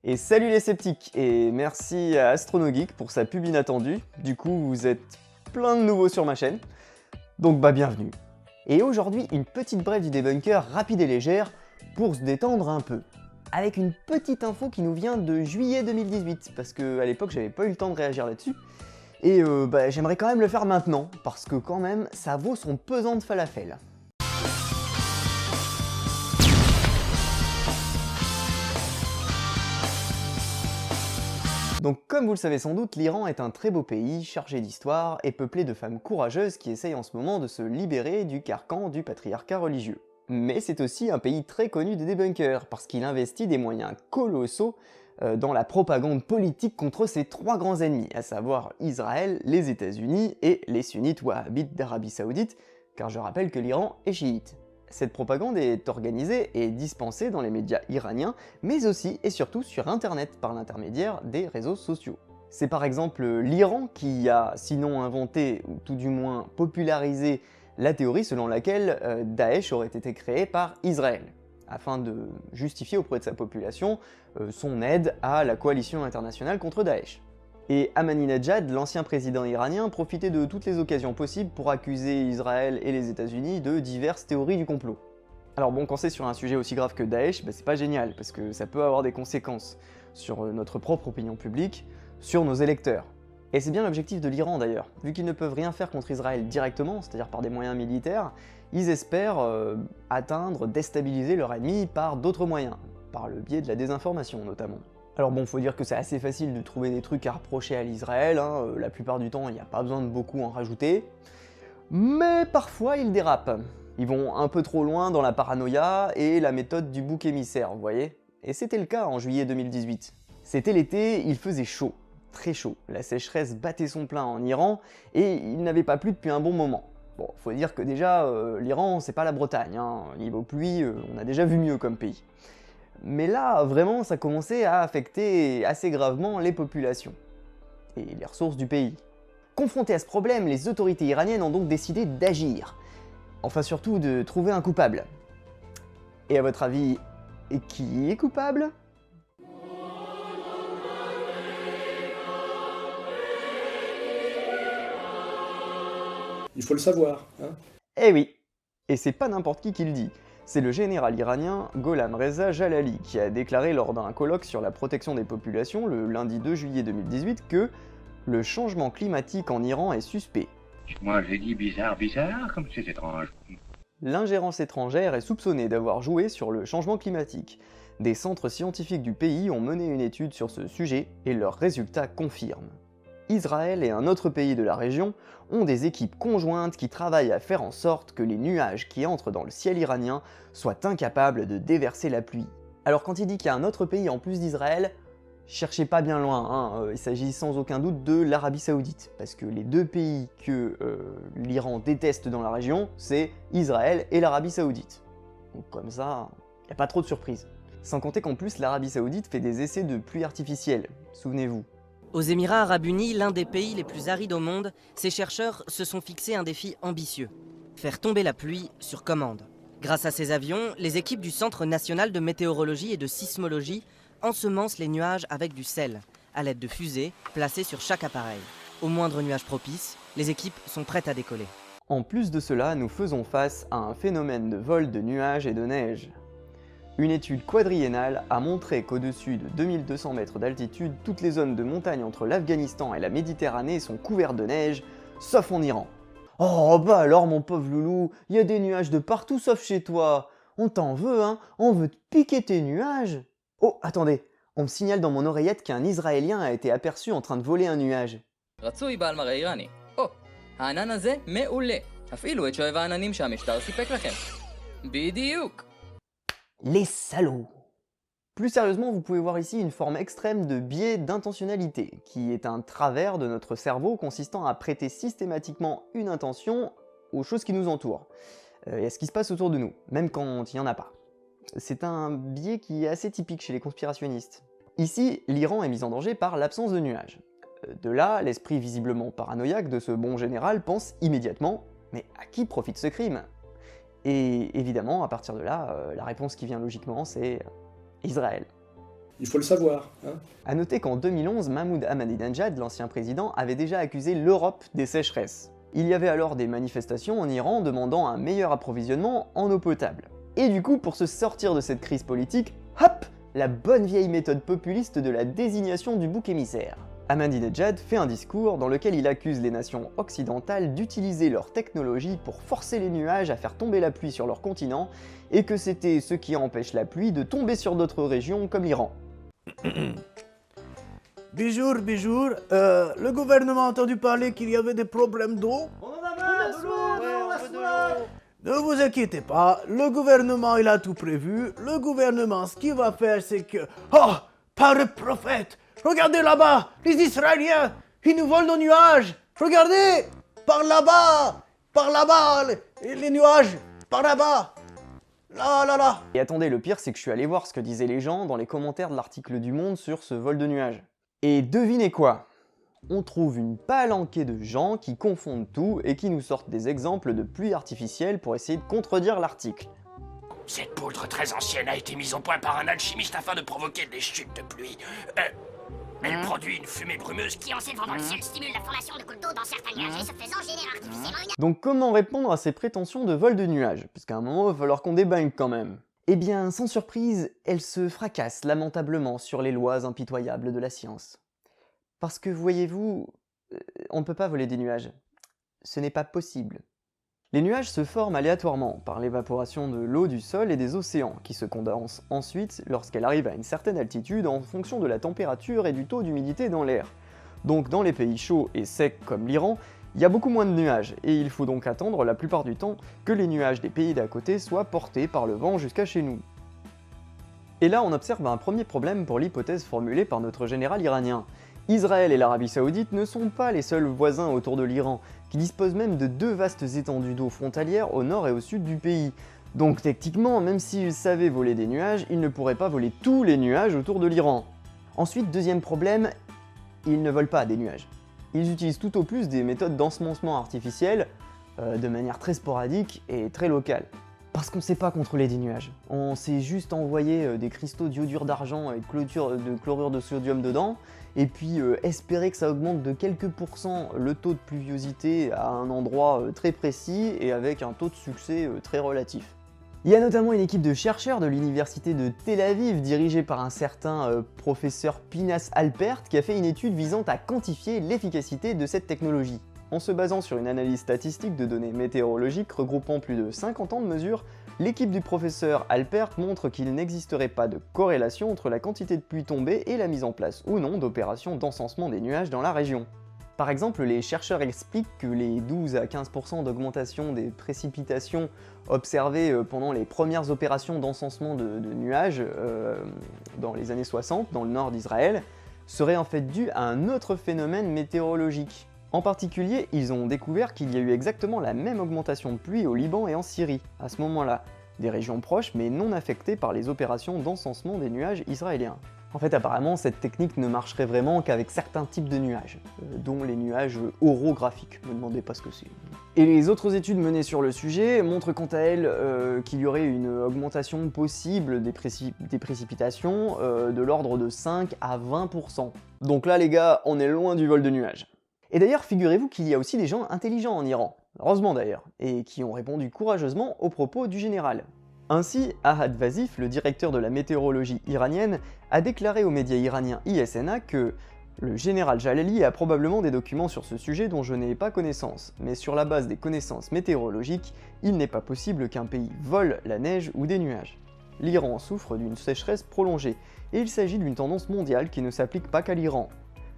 Et salut les sceptiques, et merci à AstronoGeek pour sa pub inattendue. Du coup, vous êtes plein de nouveaux sur ma chaîne, donc bienvenue. Et aujourd'hui, une petite brève du débunker rapide et légère pour se détendre un peu. Avec une petite info qui nous vient de juillet 2018, parce qu'à l'époque, j'avais pas eu le temps de réagir là-dessus. Et j'aimerais quand même le faire maintenant, parce que quand même, ça vaut son pesant de falafel. Donc comme vous le savez sans doute, l'Iran est un très beau pays, chargé d'histoire et peuplé de femmes courageuses qui essayent en ce moment de se libérer du carcan du patriarcat religieux. Mais c'est aussi un pays très connu des débunkers, parce qu'il investit des moyens colossaux dans la propagande politique contre ses trois grands ennemis, à savoir Israël, les États-Unis et les sunnites wahhabites d'Arabie Saoudite, car je rappelle que l'Iran est chiite. Cette propagande est organisée et dispensée dans les médias iraniens, mais aussi et surtout sur internet par l'intermédiaire des réseaux sociaux. C'est par exemple l'Iran qui a sinon inventé, ou tout du moins popularisé, la théorie selon laquelle Daesh aurait été créé par Israël, afin de justifier auprès de sa population son aide à la coalition internationale contre Daesh. Et Ahmadinejad, l'ancien président iranien, profitait de toutes les occasions possibles pour accuser Israël et les États-Unis de diverses théories du complot. Alors bon, quand c'est sur un sujet aussi grave que Daesh, c'est pas génial, parce que ça peut avoir des conséquences sur notre propre opinion publique, sur nos électeurs. Et c'est bien l'objectif de l'Iran d'ailleurs. Vu qu'ils ne peuvent rien faire contre Israël directement, c'est-à-dire par des moyens militaires, ils espèrent atteindre, déstabiliser leur ennemi par d'autres moyens, par le biais de la désinformation notamment. Alors bon, faut dire que c'est assez facile de trouver des trucs à reprocher à l'Israël, la plupart du temps il n'y a pas besoin de beaucoup en rajouter, mais parfois ils dérapent. Ils vont un peu trop loin dans la paranoïa et la méthode du bouc émissaire, vous voyez. Et c'était le cas en juillet 2018. C'était l'été, il faisait chaud, très chaud. La sécheresse battait son plein en Iran et il n'avait pas plu depuis un bon moment. Bon, faut dire que déjà, l'Iran c'est pas la Bretagne, niveau pluie, on a déjà vu mieux comme pays. Mais là, vraiment, ça commençait à affecter assez gravement les populations et les ressources du pays. Confrontées à ce problème, les autorités iraniennes ont donc décidé d'agir. Enfin surtout de trouver un coupable. Et à votre avis, qui est coupable ? Il faut le savoir. Eh oui, et c'est pas n'importe qui le dit. C'est le général iranien Gholam Reza Jalali qui a déclaré lors d'un colloque sur la protection des populations le lundi 2 juillet 2018 que le changement climatique en Iran est suspect. Moi j'ai dit bizarre, comme c'est étrange. L'ingérence étrangère est soupçonnée d'avoir joué sur le changement climatique. Des centres scientifiques du pays ont mené une étude sur ce sujet et leurs résultats confirment. Israël et un autre pays de la région ont des équipes conjointes qui travaillent à faire en sorte que les nuages qui entrent dans le ciel iranien soient incapables de déverser la pluie. Alors quand il dit qu'il y a un autre pays en plus d'Israël, cherchez pas bien loin, il s'agit sans aucun doute de l'Arabie Saoudite, parce que les deux pays que l'Iran déteste dans la région, c'est Israël et l'Arabie Saoudite. Donc comme ça, il n'y a pas trop de surprises. Sans compter qu'en plus l'Arabie Saoudite fait des essais de pluie artificielle, souvenez-vous. Aux Émirats arabes unis, l'un des pays les plus arides au monde, ces chercheurs se sont fixés un défi ambitieux. Faire tomber la pluie sur commande. Grâce à ces avions, les équipes du Centre national de météorologie et de sismologie ensemencent les nuages avec du sel, à l'aide de fusées placées sur chaque appareil. Au moindre nuage propice, les équipes sont prêtes à décoller. En plus de cela, nous faisons face à un phénomène de vol de nuages et de neige. Une étude quadriennale a montré qu'au-dessus de 2200 mètres d'altitude, toutes les zones de montagne entre l'Afghanistan et la Méditerranée sont couvertes de neige, sauf en Iran. Oh bah alors mon pauvre loulou, il y a des nuages de partout sauf chez toi. On t'en veut, on veut te piquer tes nuages. Oh, attendez, on me signale dans mon oreillette qu'un Israélien a été aperçu en train de voler un nuage. רצוי בעל איראני. הענן הזה מעולה. הפעילו את שואב העננים שהמשטר סיפק לכם. בדיוק. Les salauds! Plus sérieusement, vous pouvez voir ici une forme extrême de biais d'intentionnalité, qui est un travers de notre cerveau consistant à prêter systématiquement une intention aux choses qui nous entourent, et à ce qui se passe autour de nous, même quand il n'y en a pas. C'est un biais qui est assez typique chez les conspirationnistes. Ici, l'Iran est mis en danger par l'absence de nuages. De là, l'esprit visiblement paranoïaque de ce bon général pense immédiatement « mais à qui profite ce crime ?» Et évidemment, à partir de là, la réponse qui vient logiquement, c'est Israël. Il faut le savoir. Hein. A noter qu'en 2011, Mahmoud Ahmadinejad, l'ancien président, avait déjà accusé l'Europe des sécheresses. Il y avait alors des manifestations en Iran demandant un meilleur approvisionnement en eau potable. Et du coup, pour se sortir de cette crise politique, hop, la bonne vieille méthode populiste de la désignation du bouc émissaire. Ahmadinejad fait un discours dans lequel il accuse les nations occidentales d'utiliser leur technologie pour forcer les nuages à faire tomber la pluie sur leur continent, et que c'était ce qui empêche la pluie de tomber sur d'autres régions comme l'Iran. Bijour, le gouvernement a entendu parler qu'il y avait des problèmes d'eau. Ne vous inquiétez pas, le gouvernement il a tout prévu. Le gouvernement, ce qu'il va faire, c'est que... Oh, par le prophète, regardez là-bas, les Israéliens, ils nous volent nos nuages. Regardez, par là-bas, les nuages, par là-bas. Là. Et attendez, le pire c'est que je suis allé voir ce que disaient les gens dans les commentaires de l'article du Monde sur ce vol de nuages. Et devinez quoi? On trouve une palanquée de gens qui confondent tout et qui nous sortent des exemples de pluie artificielle pour essayer de contredire l'article. Cette poudre très ancienne a été mise au point par un alchimiste afin de provoquer des chutes de pluie. Elle produit une fumée brumeuse qui, en s'élevant dans le ciel, stimule la formation de gouttes d'eau dans certains nuages et ce faisant génère artificiellement une... Donc comment répondre à ces prétentions de vol de nuages? Parce qu'à un moment, il va falloir qu'on débunk quand même. Eh bien, sans surprise, elle se fracasse lamentablement sur les lois impitoyables de la science. Parce que, voyez-vous, on ne peut pas voler des nuages. Ce n'est pas possible. Les nuages se forment aléatoirement par l'évaporation de l'eau du sol et des océans, qui se condensent ensuite lorsqu'elle arrive à une certaine altitude en fonction de la température et du taux d'humidité dans l'air. Donc dans les pays chauds et secs comme l'Iran, il y a beaucoup moins de nuages, et il faut donc attendre la plupart du temps que les nuages des pays d'à côté soient portés par le vent jusqu'à chez nous. Et là on observe un premier problème pour l'hypothèse formulée par notre général iranien. Israël et l'Arabie Saoudite ne sont pas les seuls voisins autour de l'Iran, qui disposent même de deux vastes étendues d'eau frontalières au nord et au sud du pays. Donc techniquement, même s'ils savaient voler des nuages, ils ne pourraient pas voler tous les nuages autour de l'Iran. Ensuite, deuxième problème, ils ne volent pas des nuages. Ils utilisent tout au plus des méthodes d'ensemencement artificiel, de manière très sporadique et très locale. Parce qu'on ne sait pas contrôler des nuages. On sait juste envoyer des cristaux d'iodure d'argent avec de chlorure de sodium dedans, et puis espérer que ça augmente de quelques pourcents le taux de pluviosité à un endroit très précis et avec un taux de succès très relatif. Il y a notamment une équipe de chercheurs de l'université de Tel Aviv dirigée par un certain professeur Pinas Alpert qui a fait une étude visant à quantifier l'efficacité de cette technologie. En se basant sur une analyse statistique de données météorologiques regroupant plus de 50 ans de mesures, l'équipe du professeur Alpert montre qu'il n'existerait pas de corrélation entre la quantité de pluie tombée et la mise en place ou non d'opérations d'encensement des nuages dans la région. Par exemple, les chercheurs expliquent que les 12 à 15% d'augmentation des précipitations observées pendant les premières opérations d'encensement de nuages dans les années 60 dans le nord d'Israël seraient en fait dues à un autre phénomène météorologique. En particulier, ils ont découvert qu'il y a eu exactement la même augmentation de pluie au Liban et en Syrie, à ce moment-là, des régions proches mais non affectées par les opérations d'encensement des nuages israéliens. En fait, apparemment, cette technique ne marcherait vraiment qu'avec certains types de nuages, dont les nuages orographiques, me demandez pas ce que c'est. Et les autres études menées sur le sujet montrent quant à elles qu'il y aurait une augmentation possible des précipitations de l'ordre de 5 à 20%. Donc là les gars, on est loin du vol de nuages. Et d'ailleurs, figurez-vous qu'il y a aussi des gens intelligents en Iran, heureusement d'ailleurs, et qui ont répondu courageusement aux propos du général. Ainsi, Ahad Vazif, le directeur de la météorologie iranienne, a déclaré aux médias iraniens ISNA que le général Jalali a probablement des documents sur ce sujet dont je n'ai pas connaissance, mais sur la base des connaissances météorologiques, il n'est pas possible qu'un pays vole la neige ou des nuages. L'Iran souffre d'une sécheresse prolongée, et il s'agit d'une tendance mondiale qui ne s'applique pas qu'à l'Iran.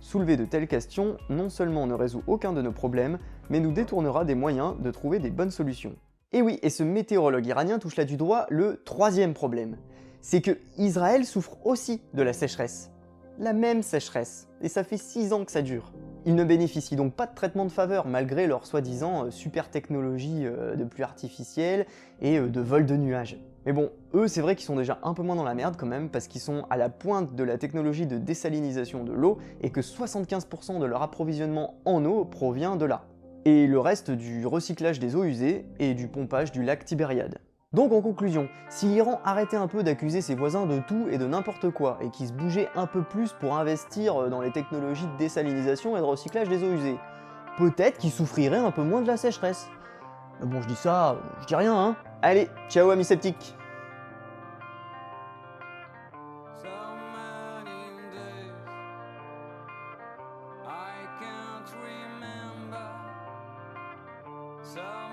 Soulever de telles questions, non seulement ne résout aucun de nos problèmes, mais nous détournera des moyens de trouver des bonnes solutions. Et oui, et ce météorologue iranien touche là du doigt le troisième problème. C'est que Israël souffre aussi de la sécheresse. La même sécheresse. Et ça fait 6 ans que ça dure. Ils ne bénéficient donc pas de traitement de faveur, malgré leur soi-disant super technologie de pluie artificielle et de vol de nuages. Mais bon, eux c'est vrai qu'ils sont déjà un peu moins dans la merde quand même, parce qu'ils sont à la pointe de la technologie de désalinisation de l'eau, et que 75% de leur approvisionnement en eau provient de là. Et le reste du recyclage des eaux usées et du pompage du lac Tibériade. Donc en conclusion, si l'Iran arrêtait un peu d'accuser ses voisins de tout et de n'importe quoi, et qu'il se bougeait un peu plus pour investir dans les technologies de désalinisation et de recyclage des eaux usées, peut-être qu'il souffrirait un peu moins de la sécheresse. Mais bon, je dis ça, je dis rien, hein. Allez, ciao amis sceptiques. So